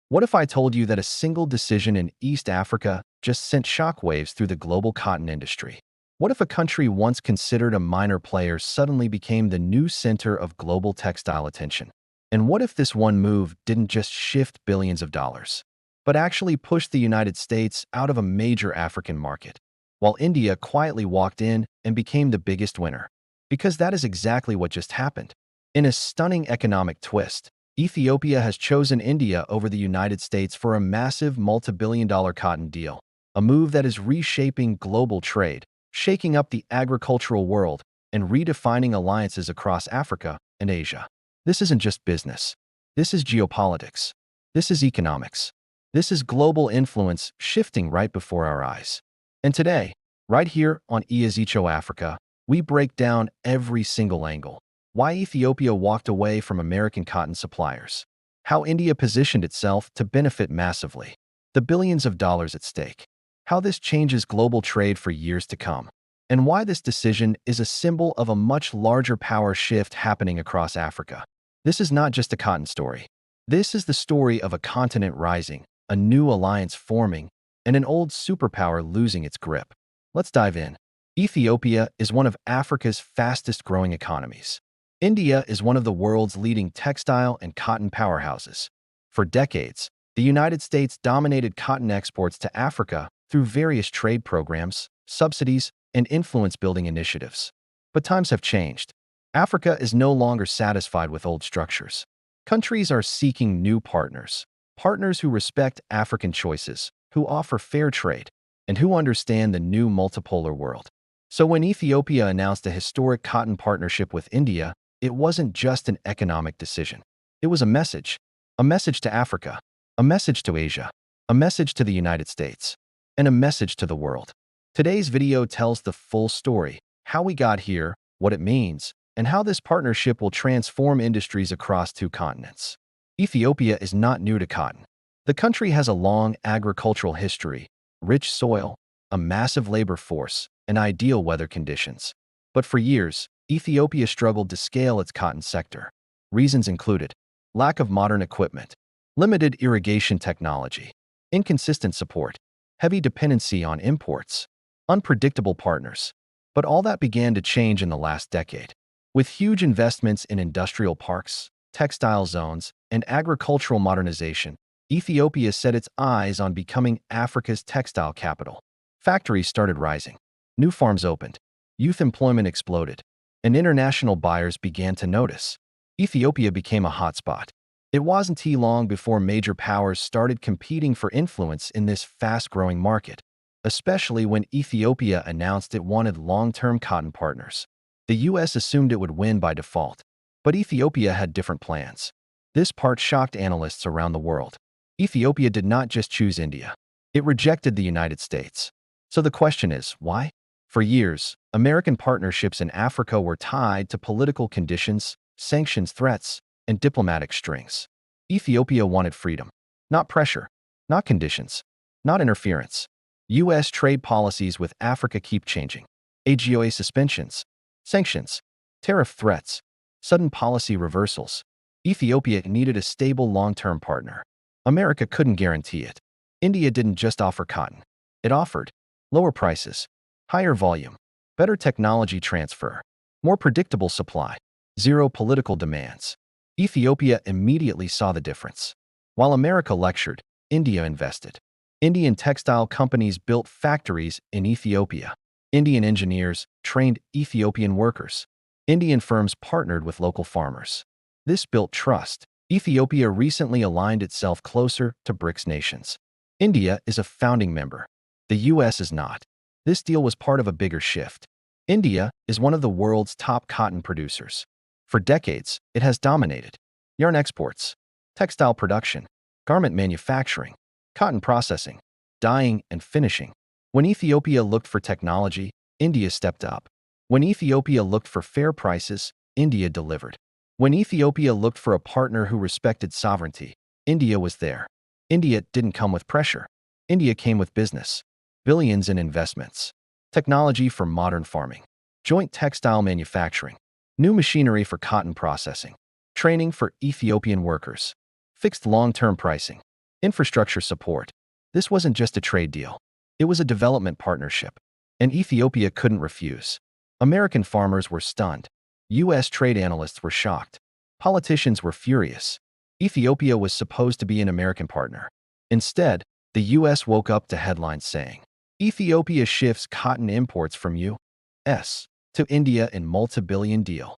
What if I told you that a single decision in East Africa just sent shockwaves through the global cotton industry? What if a country once considered a minor player suddenly became the new center of global textile attention? And what if this one move didn't just shift billions of dollars, but actually pushed the United States out of a major African market, while India quietly walked in and became the biggest winner? Because that is exactly what just happened. In a stunning economic twist, Ethiopia has chosen India over the United States for a massive multi-billion-dollar cotton deal, a move that is reshaping global trade, shaking up the agricultural world, and redefining alliances across Africa and Asia. This isn't just business. This is geopolitics. This is economics. This is global influence shifting right before our eyes. And today, right here on Eazicho Africa, we break down every single angle. Why Ethiopia walked away from American cotton suppliers. How India positioned itself to benefit massively. The billions of dollars at stake. How this changes global trade for years to come. And why this decision is a symbol of a much larger power shift happening across Africa. This is not just a cotton story. This is the story of a continent rising, a new alliance forming, and an old superpower losing its grip. Let's dive in. Ethiopia is one of Africa's fastest-growing economies. India is one of the world's leading textile and cotton powerhouses. For decades, the United States dominated cotton exports to Africa through various trade programs, subsidies, and influence-building initiatives. But times have changed. Africa is no longer satisfied with old structures. Countries are seeking new partners, partners who respect African choices, who offer fair trade, and who understand the new multipolar world. So when Ethiopia announced a historic cotton partnership with India, it wasn't just an economic decision. It was a message to Africa, a message to Asia, a message to the United States, and a message to the world. Today's video tells the full story, how we got here, what it means, and how this partnership will transform industries across two continents. Ethiopia is not new to cotton. The country has a long agricultural history, rich soil, a massive labor force, and ideal weather conditions. But for years, Ethiopia struggled to scale its cotton sector. Reasons included lack of modern equipment, limited irrigation technology, inconsistent support, heavy dependency on imports, unpredictable partners. But all that began to change in the last decade. With huge investments in industrial parks, textile zones, and agricultural modernization, Ethiopia set its eyes on becoming Africa's textile capital. Factories started rising, new farms opened, youth employment exploded, and international buyers began to notice. Ethiopia became a hotspot. It wasn't too long before major powers started competing for influence in this fast-growing market, especially when Ethiopia announced it wanted long-term cotton partners. The US assumed it would win by default, but Ethiopia had different plans. This part shocked analysts around the world. Ethiopia did not just choose India. It rejected the United States. So the question is, why? For years, American partnerships in Africa were tied to political conditions, sanctions threats, and diplomatic strings. Ethiopia wanted freedom, not pressure, not conditions, not interference. U.S. trade policies with Africa keep changing. AGOA suspensions, sanctions, tariff threats, sudden policy reversals. Ethiopia needed a stable long-term partner. America couldn't guarantee it. India didn't just offer cotton. It offered lower prices, higher volume, better technology transfer, more predictable supply, zero political demands. Ethiopia immediately saw the difference. While America lectured, India invested. Indian textile companies built factories in Ethiopia. Indian engineers trained Ethiopian workers. Indian firms partnered with local farmers. This built trust. Ethiopia recently aligned itself closer to BRICS nations. India is a founding member. The US is not. This deal was part of a bigger shift. India is one of the world's top cotton producers. For decades, it has dominated yarn exports, textile production, garment manufacturing, cotton processing, dyeing, and finishing. When Ethiopia looked for technology, India stepped up. When Ethiopia looked for fair prices, India delivered. When Ethiopia looked for a partner who respected sovereignty, India was there. India didn't come with pressure. India came with business, billions in investments, technology for modern farming, joint textile manufacturing, new machinery for cotton processing, training for Ethiopian workers, fixed long-term pricing. Infrastructure support. This wasn't just a trade deal. It was a development partnership. And Ethiopia couldn't refuse. American farmers were stunned. U.S. trade analysts were shocked. Politicians were furious. Ethiopia was supposed to be an American partner. Instead, the U.S. woke up to headlines saying, Ethiopia shifts cotton imports from U.S. to India in multi-billion deal.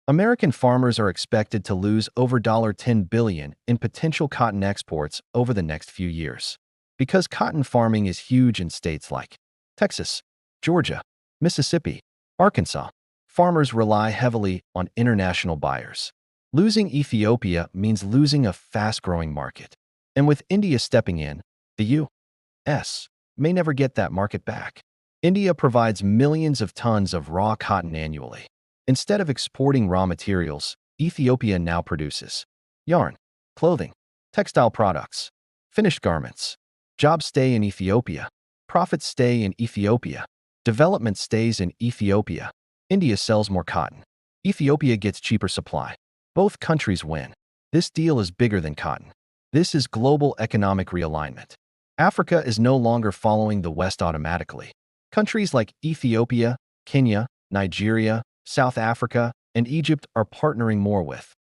American farmers are expected to lose over $10 billion in potential cotton exports over the next few years. Because cotton farming is huge in states like Texas, Georgia, Mississippi, Arkansas, farmers rely heavily on international buyers. Losing Ethiopia means losing a fast-growing market. And with India stepping in, the U.S. may never get that market back. India provides millions of tons of raw cotton annually. Instead of exporting raw materials, Ethiopia now produces yarn, clothing, textile products, finished garments. Jobs stay in Ethiopia. Profits stay in Ethiopia. Development stays in Ethiopia. India sells more cotton. Ethiopia gets cheaper supply. Both countries win. This deal is bigger than cotton. This is global economic realignment. Africa is no longer following the West automatically. Countries like Ethiopia, Kenya, Nigeria, South Africa, and Egypt are partnering more with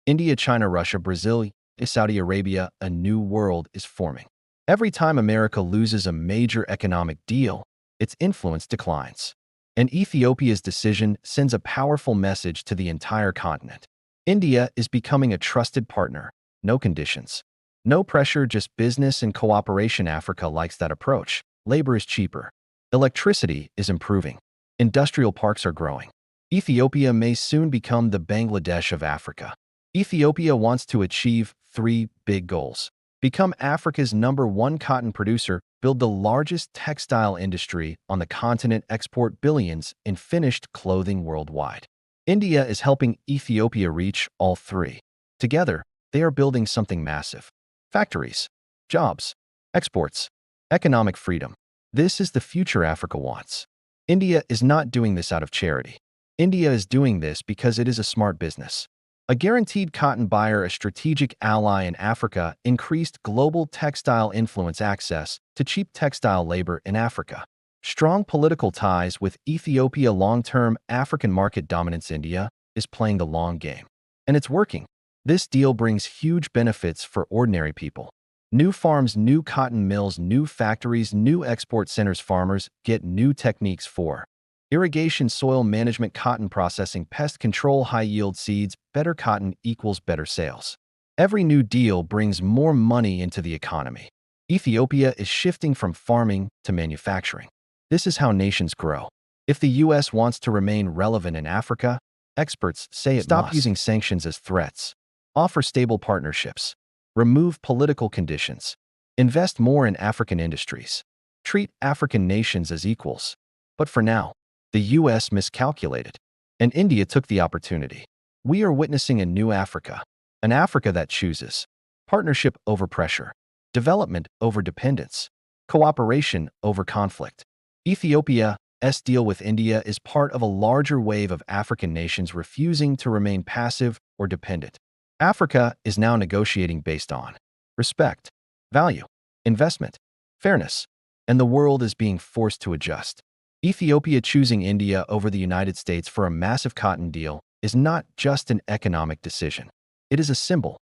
India, China, Russia, Brazil, Saudi Arabia. A new world is forming. Every time America loses a major economic deal, its influence declines. And Ethiopia's decision sends a powerful message to the entire continent. India is becoming a trusted partner. No conditions. No pressure, just business and cooperation. Africa likes that approach. Labor is cheaper. Electricity is improving. Industrial parks are growing. Ethiopia may soon become the Bangladesh of Africa. Ethiopia wants to achieve 3 big goals. Become Africa's #1 cotton producer, build the largest textile industry on the continent, export billions in finished clothing worldwide. India is helping Ethiopia reach all 3. Together, they are building something massive. Factories, jobs, exports, economic freedom. This is the future Africa wants. India is not doing this out of charity. India is doing this because it is a smart business. A guaranteed cotton buyer, a strategic ally in Africa, increased global textile influence, access to cheap textile labor in Africa. Strong political ties with Ethiopia, long-term African market dominance. India is playing the long game. And it's working. This deal brings huge benefits for ordinary people. New farms, new cotton mills, new factories, new export centers. Farmers get new techniques for irrigation, soil management, cotton processing, pest control, high-yield seeds. Better cotton equals better sales. Every new deal brings more money into the economy. Ethiopia is shifting from farming to manufacturing. This is how nations grow. If the U.S. wants to remain relevant in Africa, experts say it stop using sanctions as threats, offer stable partnerships, remove political conditions, invest more in African industries, treat African nations as equals. But for now, the U.S. miscalculated, and India took the opportunity. We are witnessing a new Africa, an Africa that chooses partnership over pressure, development over dependence, cooperation over conflict. Ethiopia's deal with India is part of a larger wave of African nations refusing to remain passive or dependent. Africa is now negotiating based on respect, value, investment, fairness, and the world is being forced to adjust. Ethiopia choosing India over the United States for a massive cotton deal is not just an economic decision. It is a symbol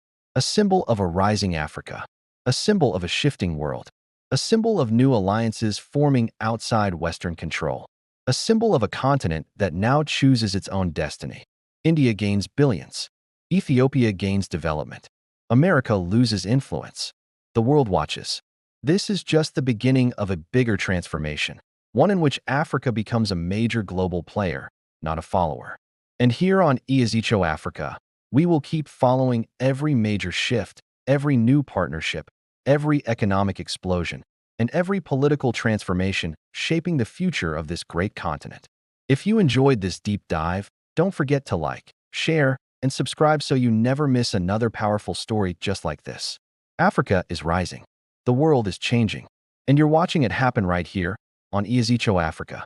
of a rising Africa, a symbol of a shifting world, a symbol of new alliances forming outside Western control, a symbol of a continent that now chooses its own destiny. India gains billions. Ethiopia gains development. America loses influence. The world watches. This is just the beginning of a bigger transformation, one in which Africa becomes a major global player, not a follower. And here on EZCO Africa, we will keep following every major shift, every new partnership, every economic explosion, and every political transformation shaping the future of this great continent. If you enjoyed this deep dive, don't forget to like, share, and subscribe so you never miss another powerful story just like this. Africa is rising. The world is changing. And you're watching it happen right here on EZCO Africa.